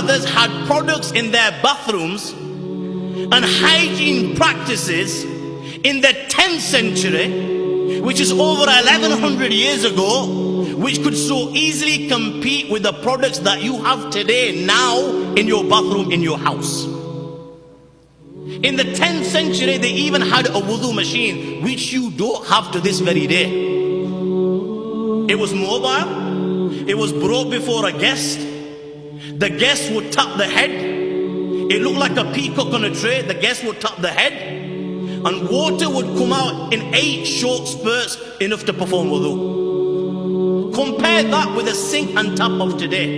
forefathers had products in their bathrooms and hygiene practices in the 10th century, which is over 1100 years ago, which could so easily compete with the products that you have today now in your bathroom in your house. In the 10th century, they even had a wudu machine, which you don't have to this very day. It was mobile. It was brought before a guest. The guest would tap the head. It looked like a peacock on a tray. The guest would tap the head, and water would come out in 8 short spurts, enough to perform wudu. Compare that with the sink and tap of today.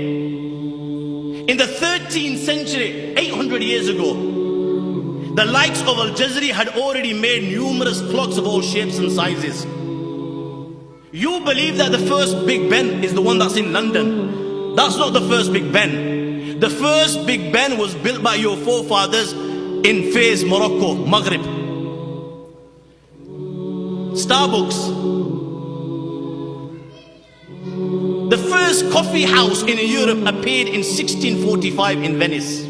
In the 13th century, 800 years ago, the likes of Al-Jazari had already made numerous clocks of all shapes and sizes. You believe that the first Big Ben is the one that's in London. That's not the first Big Ben. The first Big Ben was built by your forefathers in Fez, Morocco, Maghreb. Starbucks. The first coffee house in Europe appeared in 1645 in Venice.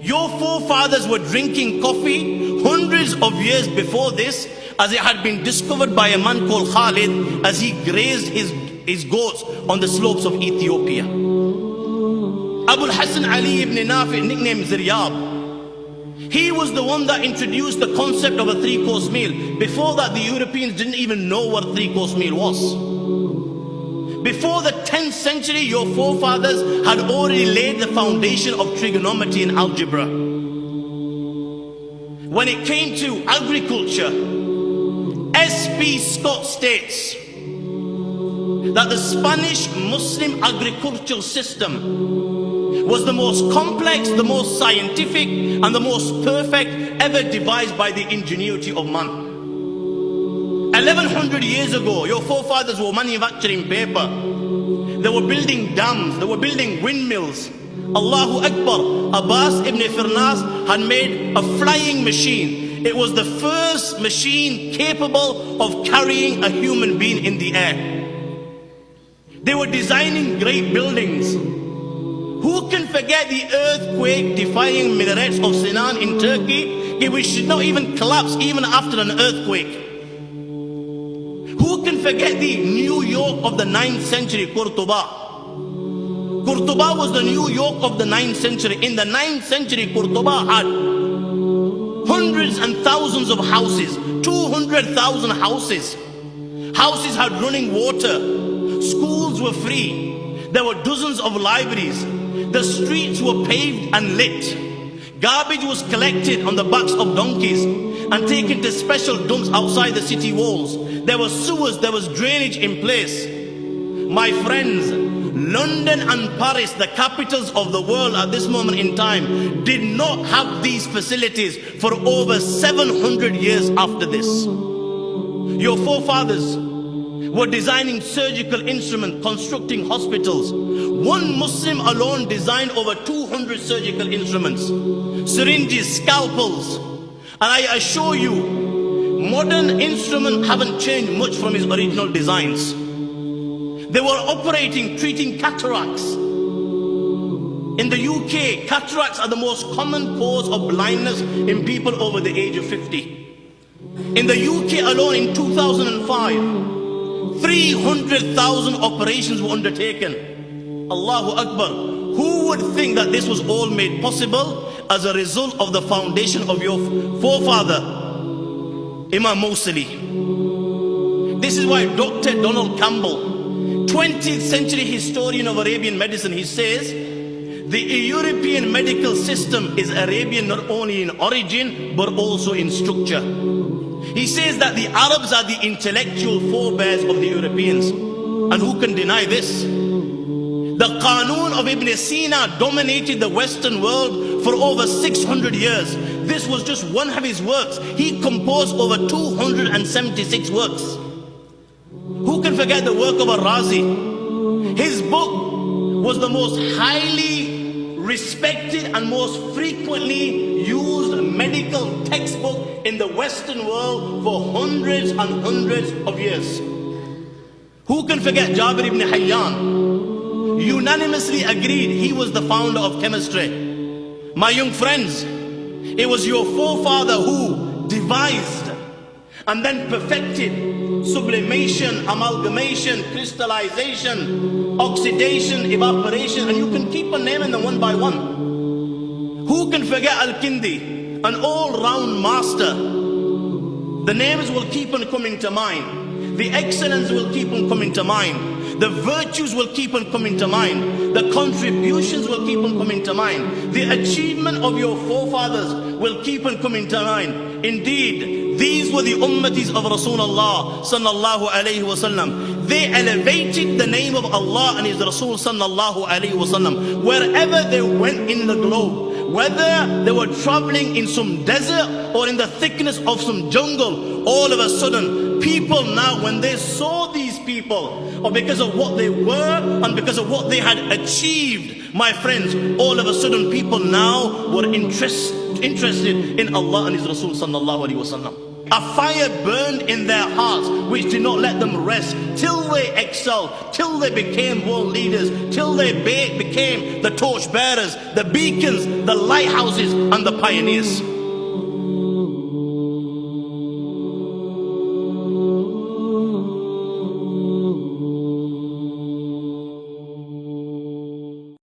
Your forefathers were drinking coffee hundreds of years before this, as it had been discovered by a man called Khalid as he grazed his goats on the slopes of Ethiopia. Abu al-Hasan Ali ibn Nafi, nicknamed Ziryab, he was the one that introduced the concept of a 3-course meal. Before that, the Europeans didn't even know what a 3-course meal was. Before the 10th century, your forefathers had already laid the foundation of trigonometry and algebra. When it came to agriculture, S.P. Scott states that the Spanish Muslim agricultural system was the most complex, the most scientific, and the most perfect ever devised by the ingenuity of man. 1100 years ago, your forefathers were manufacturing paper. They were building dams. They were building windmills. Allahu Akbar. Abbas ibn Firnas had made a flying machine. It was the first machine capable of carrying a human being in the air. They were designing great buildings. Who can forget the earthquake-defying minarets of Sinan in Turkey, which did not even collapse even after an earthquake? Who can forget the New York of the 9th century, Qurtuba? Qurtuba was the New York of the 9th century. In the 9th century, Qurtuba had hundreds and thousands of houses, 200,000 houses. Houses had running water. Schools were free. There were dozens of libraries. The streets were paved and lit. Garbage was collected on the backs of donkeys and taken to special dumps outside the city walls. There were sewers, there was drainage in place. My friends, London and Paris, the capitals of the world at this moment in time, did not have these facilities for over 700 years after this. Your forefathers were designing surgical instruments, constructing hospitals. One Muslim alone designed over 200 surgical instruments, syringes, scalpels. And I assure you, modern instruments haven't changed much from his original designs. They were operating, treating cataracts. In the UK, cataracts are the most common cause of blindness in people over the age of 50. In the UK alone in 2005, 300,000 operations were undertaken. Allahu Akbar. Who would think that this was all made possible as a result of the foundation of your forefather, Imam Mawsili? This is why Dr. Donald Campbell, 20th century historian of Arabian medicine, he says, the European medical system is Arabian not only in origin, but also in structure. He says that the Arabs are the intellectual forebears of the Europeans. And who can deny this? The Qanun of Ibn Sina dominated the Western world for over 600 years. This was just one of his works. He composed over 276 works. Who can forget the work of Al-Razi? His book was the most highly respected and most frequently used medical textbook in the Western world for hundreds and hundreds of years. Who can forget Jabir ibn Hayyan? unanimously agreed he was the founder of chemistry. My young friends, it was your forefather who devised and then perfected sublimation, amalgamation, crystallization, oxidation, evaporation, and you can keep on naming them one by one. Who can forget Al-Kindi, an all-round master? The names will keep on coming to mind. The excellence will keep on coming to mind. The virtues will keep on coming to mind. The contributions will keep on coming to mind. The achievement of your forefathers will keep on coming to mind. Indeed, these were the ummatis of Rasulullah sallallahu alayhi wasallam. They elevated the name of Allah and His Rasul sallallahu alayhi wasallam wherever they went in the globe. Whether they were traveling in some desert or in the thickness of some jungle, all of a sudden, people now, when they saw these people, or because of what they were and because of what they had achieved, my friends, all of a sudden people now were interested in Allah and His Rasul sallallahu alaihi wasallam. A fire burned in their hearts which did not let them rest till they excelled, till they became world leaders, till they became the torch bearers, the beacons, the lighthouses and the pioneers.